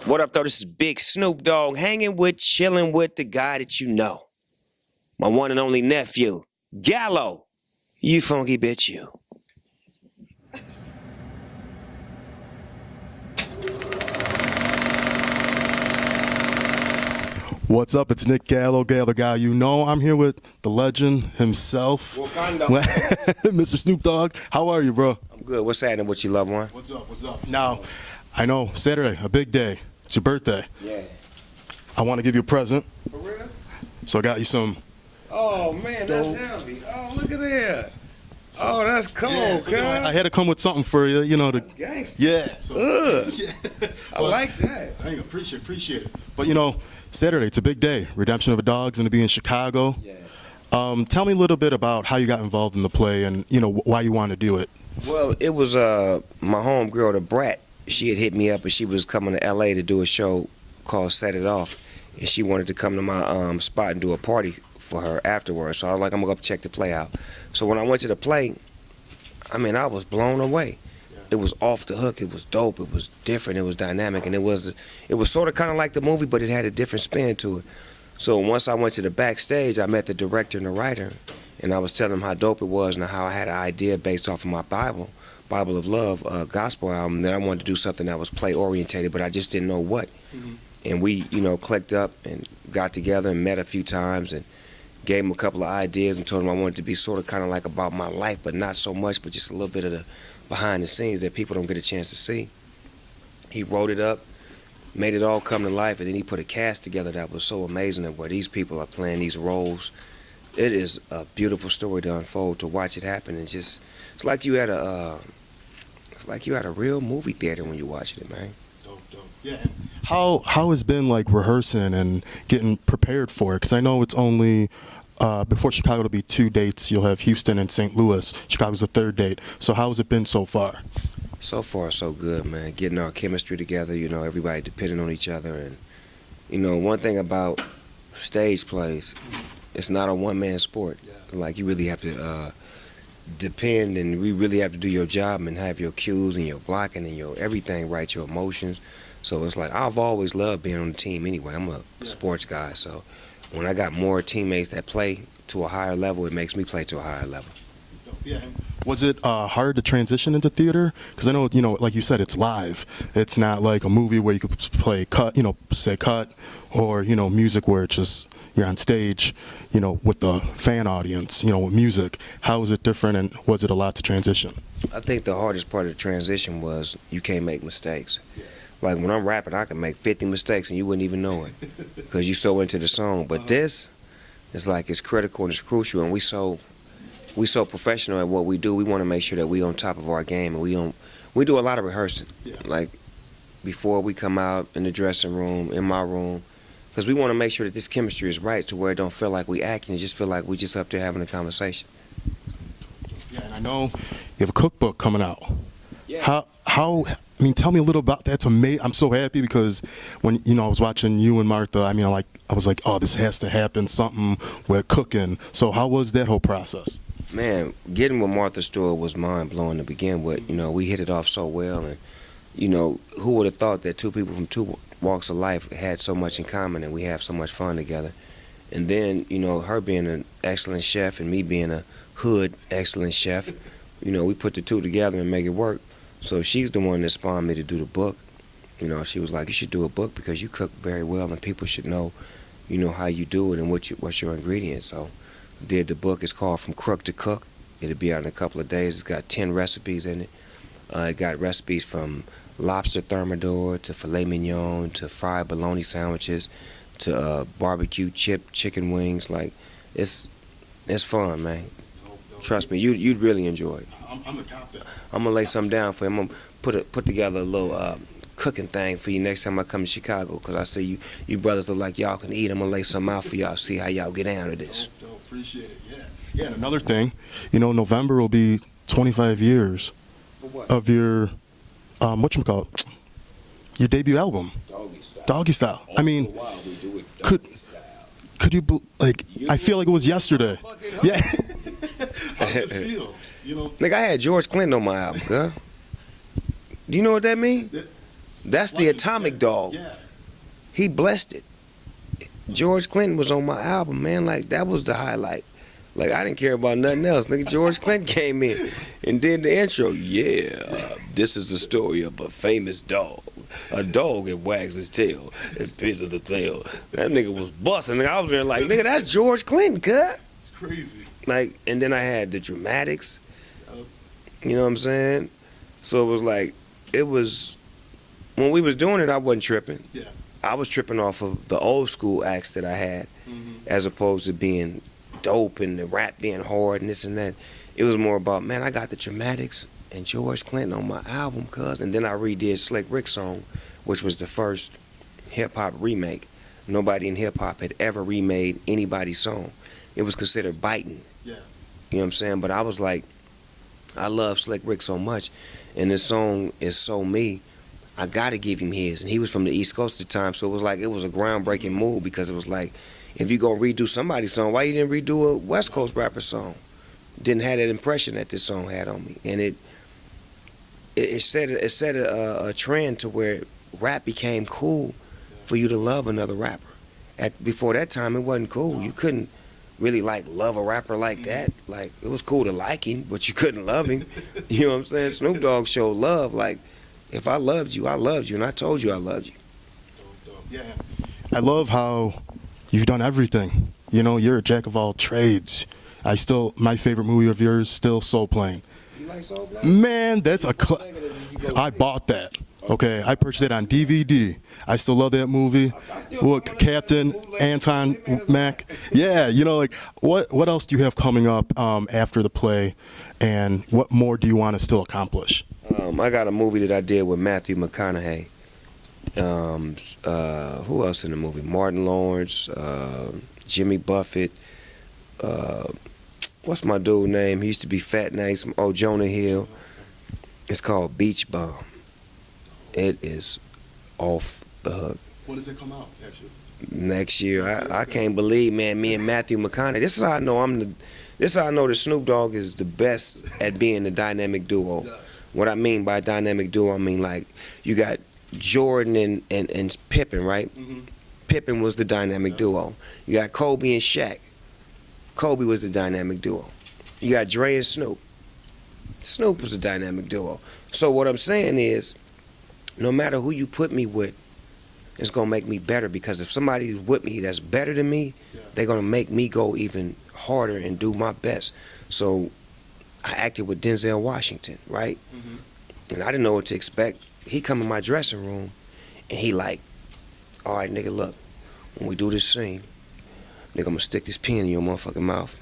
What up, though? This is Big Snoop Dogg, hanging with, chilling with the guy that you know. My one and only nephew, Gallo. You funky bitch, you. What's up? It's Nick Gallo, the guy you know. I'm here with the legend himself, Wakanda. Mr. Snoop Dogg. How are you, bro? I'm good. What's happening with you, loved one? What's up? What's up? Now, I know Saturday, a big day. It's your birthday. Yeah. I want to give you a present, For real? so I got you some. Oh, man, that's heavy. Oh, look at that. Oh, that's cold, Yeah, so, cuz. I had to come with something for you, you know. Gangsta. Yeah. So, Yeah. I But, like that. I appreciate it. But, you know, Saturday, it's a big day. Redemption of a Dog's going to be in Chicago. Yeah. Tell me a little bit about how you got involved in the play and, you know, why you want to do it. Well, it was my homegirl, the Brat. She had hit me up and she was coming to L.A. to do a show called Set It Off. And she wanted to come to my spot and do a party for her afterwards. So I was like, I'm going to go check the play out. So when I went to the play, I mean, I was blown away. It was off the hook. It was dope. It was different. It was dynamic. And it was sort of kind of like the movie, but it had a different spin to it. So once I went to the backstage, I met the director and the writer. And I was telling them how dope it was and how I had an idea based off of my Bible of Love, gospel album, that I wanted to do something that was play-orientated, but I just didn't know what. Mm-hmm. And we, you know, clicked up and got together and met a few times and gave him a couple of ideas and told him I wanted it to be sort of kind of like about my life, but not so much, but just a little bit of the behind the scenes that people don't get a chance to see. He wrote it up, made it all come to life, and then he put a cast together that was so amazing of where these people are playing these roles. It is a beautiful story to unfold, to watch it happen, and just it's like you had a real movie theater when you're watching it, man. Dope. Yeah. How has been like rehearsing and getting prepared for it? Because I know it's only before Chicago to be 2 dates. You'll have Houston and St. Louis. Chicago's the third date. So how has it been so far? So far, so good, man. Getting our chemistry together. You know, everybody depending on each other, and you know, one thing about stage plays, it's not a one-man sport. Yeah. Like you really have to depend, and we really have to do your job and have your cues and your blocking and your everything right, your emotions. So it's like I've always loved being on the team anyway. I'm a sports guy, so when I got more teammates that play to a higher level, it makes me play to a higher level. Yeah. Was it hard to transition into theater? Because I know, you know, like you said, it's live. It's not like a movie where you could play cut, you know, say cut, or, you know, music where it's just you're on stage, you know, with the fan audience, you know, with music. How was it different, and was it a lot to transition? I think the hardest part of the transition was you can't make mistakes. Like when I'm rapping, I can make 50 mistakes and you wouldn't even know it because you're so into the song. But this, it's like it's critical and it's crucial, and we so professional at what we do. We want to make sure that we on top of our game, and we do a lot of rehearsing. Yeah. Like before we come out in the dressing room, in my room, because we want to make sure that this chemistry is right to where it don't feel like we acting, it just feel like we just up there having a conversation. Yeah, and I know you have a cookbook coming out. Yeah. I mean, tell me a little about that. It's amazing. I'm so happy because when, you know, I was watching you and Martha, I mean, I was like, oh, this has to happen, something with cooking. So how was that whole process? Man, getting with Martha Stewart was mind-blowing to begin with. You know, we hit it off so well, and, you know, who would have thought that two people from two walks of life had so much in common and we have so much fun together. And then, you know, her being an excellent chef and me being a hood excellent chef, you know, we put the two together and make it work. So she's the one that spawned me to do the book. You know, she was like, you should do a book because you cook very well and people should know, you know, how you do it and what's your ingredients. So did the book. It's called From Crook to Cook. It'll be out in a couple of days. It's got 10 recipes in it. It got recipes from lobster thermidor to filet mignon to fried bologna sandwiches to barbecue chicken wings. Like, it's fun, man. Trust me, you'd really enjoy it. I'm a cop. I'm gonna lay something down for you. I'm gonna put together a little cooking thing for you next time I come to Chicago, because I see you brothers look like y'all can eat. I'm gonna lay something out for y'all, see how y'all get down to this. Appreciate it. Yeah. And another thing, you know, November will be 25 years of your whatchamacallit, your debut album, Doggy Style. I mean, could you like? I feel like it was yesterday. Yeah. How does it feel? You know, Nigga, I had George Clinton on my album, girl. Do you know what that means? That's the atomic dog. Yeah. He blessed it. George Clinton was on my album, man. Like, that was the highlight. Like, I didn't care about nothing else. Nigga, George Clinton came in and did the intro. Yeah, this is the story of a famous dog. A dog that wags his tail and pisses the tail. That nigga was busting. I was there like, nigga, that's George Clinton, cut. It's crazy. Like, and then I had the dramatics. You know what I'm saying? So it was like, when we was doing it, I wasn't tripping. Yeah. I was tripping off of the old school acts that I had, as opposed to being dope and the rap being hard and this and that. It was more about, man, I got the dramatics and George Clinton on my album, cuz. And then I redid Slick Rick's song, which was the first hip-hop remake. Nobody in hip-hop had ever remade anybody's song. It was considered biting. Yeah. You know what I'm saying? But I was like, I love Slick Rick so much, and this song is so me. I gotta give him his. And he was from the East Coast at the time, so it was like, it was a groundbreaking move, because it was like, if you gonna redo somebody's song, why you didn't redo a West Coast rapper song? Didn't have that impression that this song had on me. And it set a trend to where rap became cool for you to love another rapper. Before that time, it wasn't cool. You couldn't really like love a rapper like that. Like, it was cool to like him, but you couldn't love him. You know what I'm saying? Snoop Dogg showed love. Like, if I loved you, and I told you I loved you. Yeah. I love how you've done everything. You know, you're a jack of all trades. My favorite movie of yours, still Soul Plane. You like Soul Plane? Man, that's I bought that. Okay, I purchased it on DVD. I still love that movie. Look, Captain Anton Mack. Yeah, you know, like, what else do you have coming up after the play, and what more do you want to still accomplish? I got a movie that I did with Matthew McConaughey. Who else in the movie? Martin Lawrence, Jimmy Buffett. What's my dude name? He used to be fat nice. Oh, Jonah Hill. It's called Beach Bum. It is off the hook. When does it come out, actually? Next year. I can't believe, man, me and Matthew McConaughey. This is how I know this is how I know that Snoop Dogg is the best at being the dynamic duo. Yes. What I mean by dynamic duo, I mean, like, you got Jordan and Pippen, right? Pippen was the dynamic duo. You got Kobe and Shaq. Kobe was the dynamic duo. You got Dre and Snoop. Snoop was the dynamic duo. So what I'm saying is, no matter who you put me with, it's gonna make me better, because if somebody's with me that's better than me, they're gonna make me go even harder and do my best. So I acted with Denzel Washington, right? And I didn't know what to expect. He come in my dressing room and he like, all right, nigga, look, when we do this scene, nigga, I'm gonna stick this pen in your motherfucking mouth.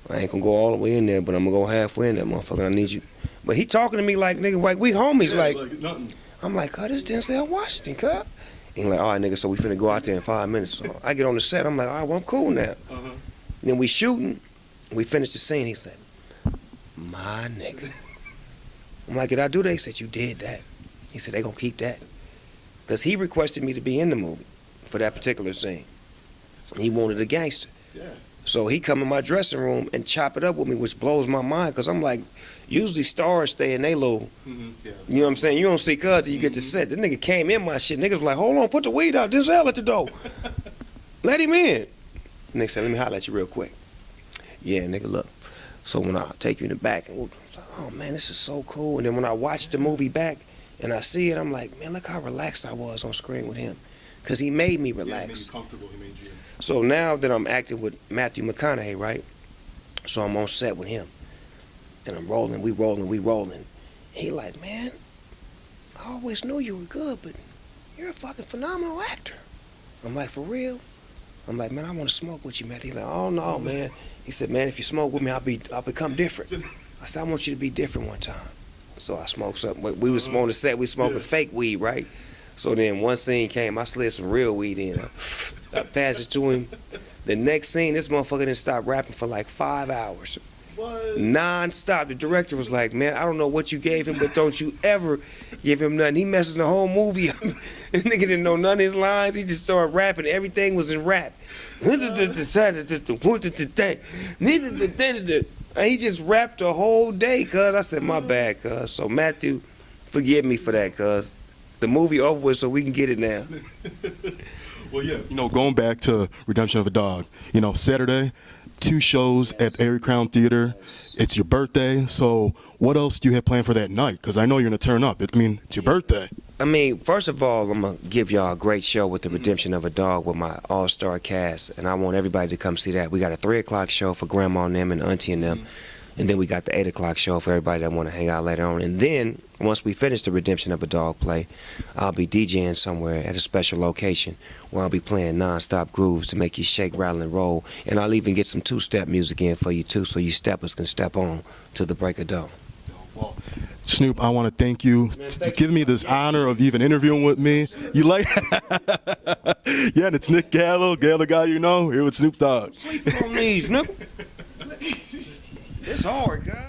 I ain't gonna go all the way in there, but I'm gonna go halfway in there, motherfucker. I need you. But he talking to me like, nigga, like we homies, like nothing. I'm like, cut, this Denzel Washington, cut. And he like, all right, nigga, so we finna go out there in 5 minutes. So I get on the set, I'm like, all right, well, I'm cool now. Then we shooting, we finish the scene. He said, my nigga. I'm like, did I do that? He said, you did that. He said, they gonna keep that. Because he requested me to be in the movie for that particular scene. He wanted a gangster. Yeah. So he come in my dressing room and chop it up with me, which blows my mind, because I'm like, usually stars stay in they little, you know what I'm saying? You don't see cuz till you get to set. This nigga came in my shit. Niggas was like, hold on, put the weed out. Denzel at the door. Let him in. Nigga said, let me holler at you real quick. Yeah, nigga, look. So when I take you in the back, and I'm like, oh man, this is so cool. And then when I watch the movie back and I see it, I'm like, man, look how relaxed I was on screen with him. Because he made me relax. Yeah, he made you comfortable. He made you. So now that I'm acting with Matthew McConaughey, right? So I'm on set with him. And I'm rolling, we rolling. He like, man, I always knew you were good, but you're a fucking phenomenal actor. I'm like, for real? I'm like, man, I want to smoke with you, Matthew. He's like, oh no, man. He said, man, if you smoke with me, I'll become different. I said, I want you to be different one time. So I smoked something. We was on the set, we smoking fake weed, right? So then one scene came, I slid some real weed in. I passed it to him. The next scene, this motherfucker didn't stop rapping for like 5 hours. What? Non-stop. The director was like, man, I don't know what you gave him, but don't you ever give him nothing. He messes the whole movie up. This nigga didn't know none of his lines. He just started rapping. Everything was in rap. And he just rapped the whole day, cuz. I said, my bad, cuz. So Matthew, forgive me for that, cuz. the movie over with so we can get it now. Well, yeah, going back to Redemption of a Dog, Saturday, 2 shows at Erie Crown Theater. It's your birthday, so what else do you have planned for that night? Because I know you're going to turn up. It's your birthday. First of all, I'm going to give y'all a great show with the Redemption of a Dog with my all-star cast, and I want everybody to come see that. We got a 3 o'clock show for Grandma and them and Auntie and them, and then we got the 8 o'clock show for everybody that want to hang out later on. And then, once we finish the Redemption of a Dog play, I'll be DJing somewhere at a special location where I'll be playing non-stop grooves to make you shake, rattle, and roll. And I'll even get some 2-step music in for you, too, so you steppers can step on to the break of dawn. Well, Snoop, I want to thank you for giving me this honor of even interviewing with me. You like? Yeah, and it's Nick Gallo, the guy you know, here with Snoop Dogg. Sleep on these, Snoop. It's hard, guys.